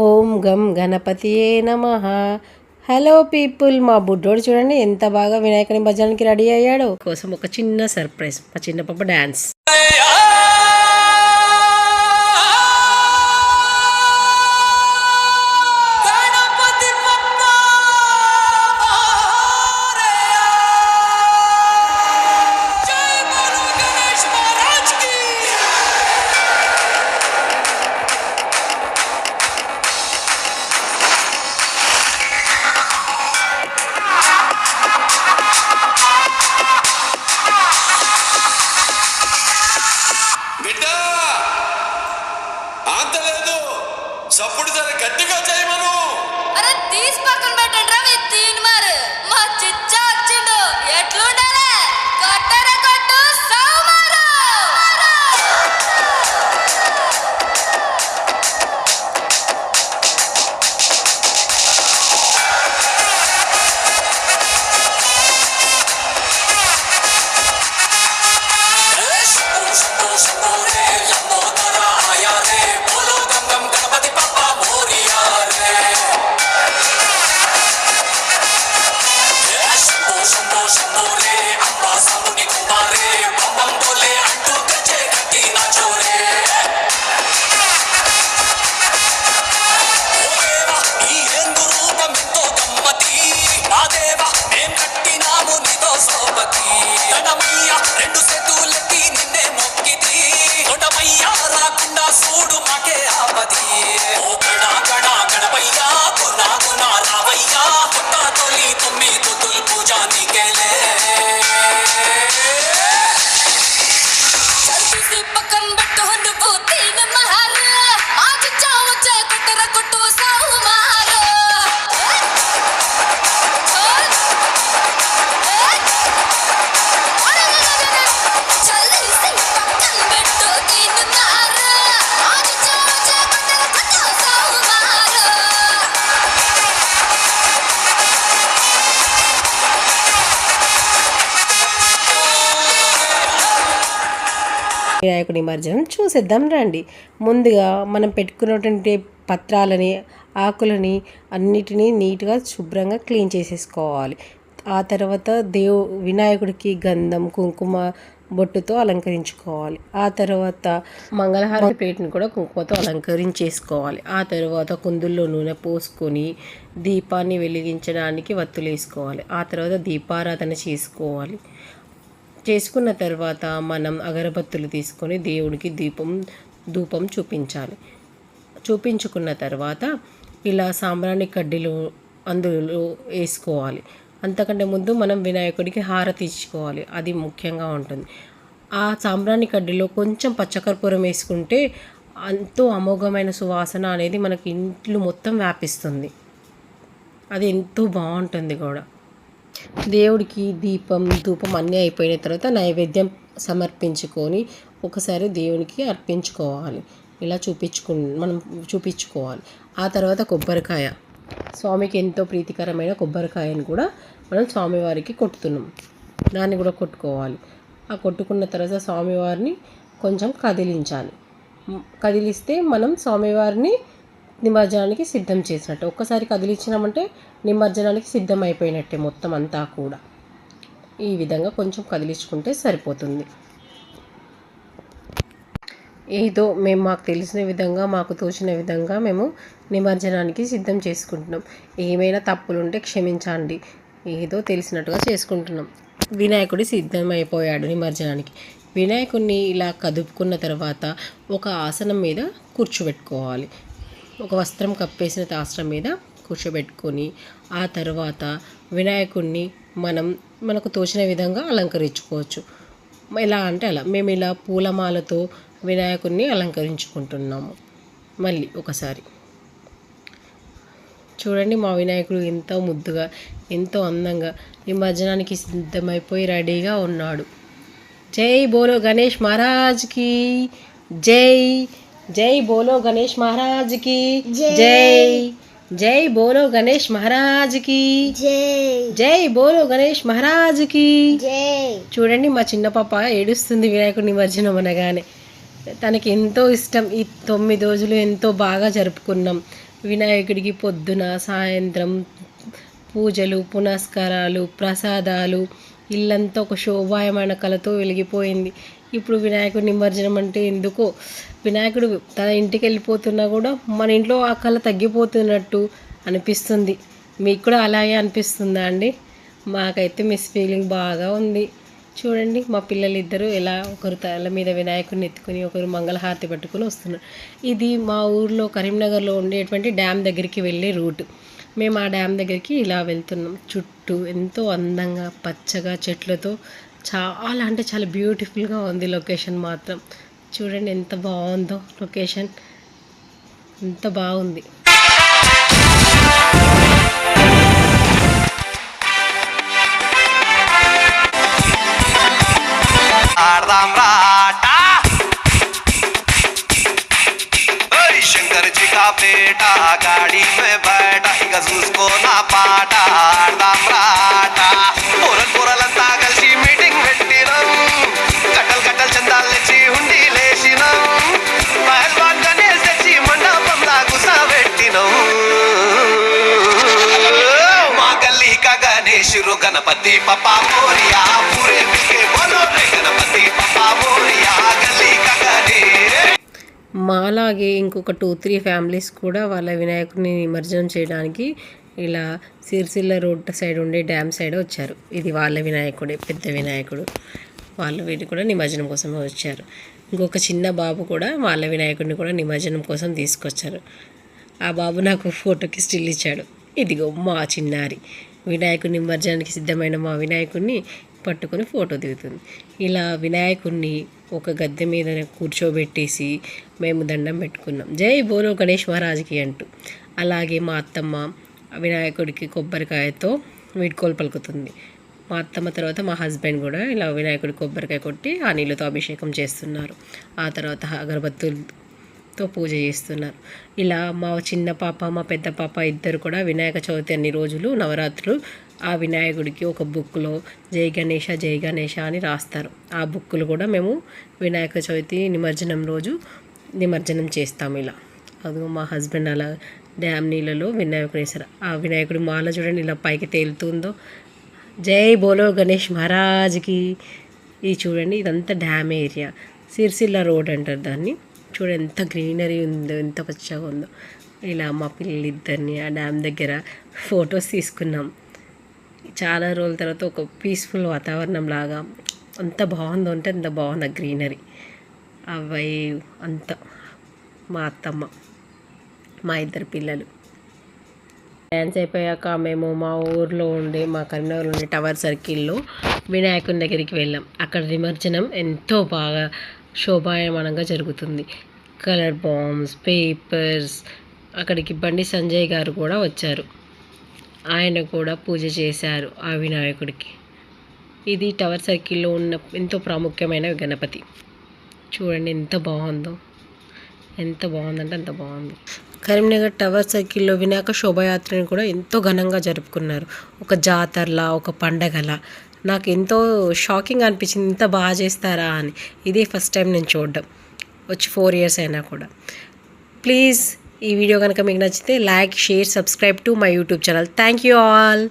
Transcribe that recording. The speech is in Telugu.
ఓం గం గణపతియే నమః. హలో పీపుల్, మా బుడ్డోడు చూడండి ఎంత బాగా వినాయక నిమజ్జనానికి రెడీ అయ్యాడు. కోసం ఒక చిన్న సర్ప్రైజ్, మా చిన్న పాప డాన్స్. సప్పుడు జర గట్టిగా చేయమను. అరే తీసి పక్కన పెట్టండి రా మీ తీన్ మారు. మా చిచ్చా వచ్చిండు. ఎట్లుండాలి? కొట్టర కొట్టు సౌమారు. వినాయకుడి నిమజ్జనం చూసేద్దాం రండి. ముందుగా మనం పెట్టుకున్నటువంటి పత్రాలని, ఆకులని అన్నిటినీ నీట్గా శుభ్రంగా క్లీన్ చేసేసుకోవాలి. ఆ తర్వాత వినాయకుడికి గంధం, కుంకుమ బొట్టుతో అలంకరించుకోవాలి. ఆ తర్వాత మంగళహారతి ప్లేట్ని కూడా కుంకుమతో అలంకరించేసుకోవాలి. ఆ తర్వాత కుందుల్లో నూనె పోసుకొని దీపాన్ని వెలిగించడానికి వత్తులు వేసుకోవాలి. ఆ తర్వాత దీపారాధన చేసుకోవాలి. చేసుకున్న తర్వాత మనం అగరబత్తులు తీసుకొని దేవుడికి ధూపం చూపించాలి. చూపించుకున్న తర్వాత ఇలా సాంబ్రాణి కడ్డీలు అందులో వేసుకోవాలి. అంతకంటే ముందు మనం వినాయకుడికి హారతి ఇచ్చుకోవాలి, అది ముఖ్యంగా ఉంటుంది. ఆ సాంబ్రాణి కడ్డీలో కొంచెం పచ్చకర్పూరం వేసుకుంటే ఎంతో అమోఘమైన సువాసన అనేది మనకి ఇంట్లో మొత్తం వ్యాపిస్తుంది. అది ఎంతో బాగుంటుంది కూడా. దేవుడికి ధూపం అన్నీ అయిపోయిన తర్వాత నైవేద్యం సమర్పించుకొని ఒకసారి దేవునికి అర్పించుకోవాలి. ఇలా మనం చూపించుకోవాలి. ఆ తర్వాత కొబ్బరికాయ, స్వామికి ఎంతో ప్రీతికరమైన కొబ్బరికాయను కూడా మనం స్వామివారికి కొట్టుతున్నాం, దాన్ని కూడా కొట్టుకోవాలి. ఆ కొట్టుకున్న తర్వాత స్వామివారిని కొంచెం కదిలిస్తే మనం స్వామివారిని నిమజ్జనానికి సిద్ధం చేసినట్టు. ఒక్కసారి కదిలించినామంటే నిమజ్జనానికి సిద్ధం అయిపోయినట్టే మొత్తం అంతా కూడా. ఈ విధంగా కొంచెం కదిలించుకుంటే సరిపోతుంది. ఏదో మాకు తెలిసిన విధంగా, మాకు తోచిన విధంగా మేము నిమజ్జనానికి సిద్ధం చేసుకుంటున్నాం. ఏమైనా తప్పులుంటే క్షమించండి, ఏదో తెలిసినట్టుగా చేసుకుంటున్నాం. వినాయకుడి సిద్ధమైపోయాడు నిమజ్జనానికి. వినాయకుడిని ఇలా కదుపుకున్న తర్వాత ఒక ఆసనం మీద కూర్చోబెట్టుకోవాలి. ఒక వస్త్రం కప్పేసిన ఆసనం మీద కూర్చోబెట్టుకొని ఆ తర్వాత వినాయకుడిని మనకు తోచిన విధంగా అలంకరించుకోవచ్చు. ఎలా అంటే అలా మేము ఇలా పూలమాలతో వినాయకుడిని అలంకరించుకుంటున్నాము. మళ్ళీ ఒకసారి చూడండి, మా వినాయకుడు ఎంతో ముద్దుగా, ఎంతో అందంగా నిమజ్జనానికి సిద్ధమైపోయి రెడీగా ఉన్నాడు. జై బోలో గణేష్ మహారాజ్కి జై. జై బోలో గణేష్ महाराज की जय. जय बोलो गणेश महाराज की जय. जय बोलो गणेష్ महाराज की जय. చూడండి, మా చిన్న పాప ఏడుస్తుంది వినాయకుడి నిమజ్జనం అనగానే. తనకి ఎంతో ఇష్టం. ఈ 9 రోజులు ఎంతో బాగా జరుపుకున్నాం. వినాయకుడికి పొద్దున సాయంత్రం పూజలు, పునస్కారాలు, ప్రసాదాలు, ఇల్లంతా ఒక శోభాయమాన కళతో వెలిగిపోయింది. ఇప్పుడు వినాయకుడి నిమజ్జనం అంటే ఎందుకో వినాయకుడు తన ఇంటికి వెళ్ళిపోతున్నా కూడా మన ఇంట్లో ఆ కళ తగ్గిపోతున్నట్టు అనిపిస్తుంది. మీకు కూడా అలాగే అనిపిస్తుందా అండి? మాకైతే మిస్ ఫీలింగ్ బాగా ఉంది. చూడండి మా పిల్లలు ఇద్దరు ఎలా ఒకరు తల మీద వినాయకుడిని ఎత్తుకుని ఒకరు మంగళహారతి పట్టుకుని వస్తున్నారు. ఇది మా ఊర్లో కరీంనగర్లో ఉండేటువంటి డ్యామ్ దగ్గరికి వెళ్ళే రూట్. మేము ఆ డ్యామ్ దగ్గరికి ఇలా వెళ్తున్నాం. చుట్టూ ఎంతో అందంగా పచ్చగా చెట్లతో చాలా అంటే చాలా బ్యూటిఫుల్గా ఉంది లొకేషన్ మాత్రం. చూడండి ఎంత బాగుందో లొకేషన్, ఎంత బాగుంది. शंकर जी का बेटा गाड़ी में बैठा इक చూసుకో నా పాట ఆడదాం రాట పొరలంతా కలిసి మీటింగ్ పెట్టినాం కట్టలు చందాలు తెచ్చి హుండీ లేసినాం పహల్వాన్ గణేష్ తెచ్చి మండపంలా గుసబెట్టినాం మా గల్లీ కా గణేష్ రు గణపతి పప్పా మోరియా పూరే మిల్కే బోలో రే గణపతి పప్పా మోరియా గల్లీ కా గణేష్. మాలాగే ఇంకొక 2-3 ఫ్యామిలీస్ కూడా వాళ్ళ వినాయకుడిని నిమజ్జనం చేయడానికి ఇలా సిరిసిల్ల రోడ్ సైడ్ ఉండే డ్యామ్ సైడ్ వచ్చారు. ఇది వాళ్ళ వినాయకుడే, పెద్ద వినాయకుడు. వాళ్ళు వీటి కూడా నిమజ్జనం కోసమే వచ్చారు. ఇంకొక చిన్న బాబు కూడా వాళ్ళ వినాయకుడిని కూడా నిమజ్జనం కోసం తీసుకొచ్చారు. ఆ బాబు నాకు ఫోటోకి స్టిల్ ఇచ్చాడు. ఇదిగో మా చిన్నారి వినాయకుడి నిమజ్జనానికి సిద్ధమైన మా వినాయకుడిని పట్టుకొని ఫోటో దిగుతుంది. ఇలా వినాయకుడిని ఒక గద్దె మీద కూర్చోబెట్టేసి మేము దండం పెట్టుకున్నాం, జై బోలో గణేష్ మహారాజ్కి అంటూ. అలాగే మా అత్తమ్మ వినాయకుడికి కొబ్బరికాయతో వీడ్కోలు పలుకుతుంది. మా అత్తమ్మ తర్వాత మా హస్బెండ్ కూడా ఇలా వినాయకుడి కొబ్బరికాయ కొట్టి ఆ నీళ్ళతో అభిషేకం చేస్తున్నారు. ఆ తర్వాత అగరబత్తులతో పూజ చేస్తున్నారు. ఇలా మా చిన్న పాప మా పెద్ద పాప ఇద్దరు కూడా వినాయక చవితి అన్ని రోజులు నవరాత్రులు ఆ వినాయకుడికి ఒక బుక్లో జై గణేష జై గణేష అని రాస్తారు. ఆ బుక్కులు కూడా మేము వినాయక చవితి నిమజ్జనం రోజు నిమజ్జనం చేస్తాము. ఇలా అదిగో మా హస్బెండ్ అలా డ్యామ్ నీళ్ళలో వినాయకుడు వేశారు. ఆ వినాయకుడి మాల చూడండి ఇలా పైకి తేలుతుందో. జై బోలో గణేష్ మహారాజ్కి. ఇది చూడండి ఇదంతా డ్యామ్ ఏరియా, సిరిసిల్ల రోడ్ అంటారు దాన్ని. చూడండి ఎంత గ్రీనరీ ఉందో, ఎంత పచ్చగా ఉందో. ఇలా మా పిల్లలిద్దరిని ఆ డ్యామ్ దగ్గర ఫొటోస్ తీసుకున్నాం. చాలా రోజుల తర్వాత ఒక పీస్ఫుల్ వాతావరణం లాగా అంత బాగుందో అంటే అంత బాగుంది గ్రీనరీ. అవి అంత మా అత్తమ్మ మా ఇద్దరు పిల్లలు డ్యాన్స్ అయిపోయాక మేము మా ఊర్లో ఉండే మా కరీంనగర్లో ఉండే టవర్ సర్కిల్లో వినాయకుని దగ్గరికి వెళ్ళాం. అక్కడ నిమజ్జనం ఎంతో బాగా శోభాయమానంగా జరుగుతుంది. Colour bombs, papers. అక్కడికి బండి సంజయ్ గారు కూడా వచ్చారు. ఆయన కూడా పూజ చేశారు ఆ వినాయకుడికి. ఇది టవర్ సర్కిల్లో ఉన్న ఎంతో ప్రాముఖ్యమైన గణపతి. చూడండి ఎంత బాగుందో, ఎంత బాగుందంటే అంత బాగుంది. కరీంనగర్ టవర్ సర్కిల్లో వినాయక శోభాయాత్రని కూడా ఎంతో ఘనంగా జరుపుకున్నారు. ఒక జాతరలా, ఒక పండగలా. నాకు ఎంతో షాకింగ్ అనిపించింది, ఇంత బాగా చేస్తారా అని. ఇదే ఫస్ట్ టైం నేను చూడడం, వచ్చి 4 years అయినా కూడా. ప్లీజ్ ఈ వీడియో కనుక మీకు నచ్చితే like, share, subscribe to my YouTube channel. Thank you all.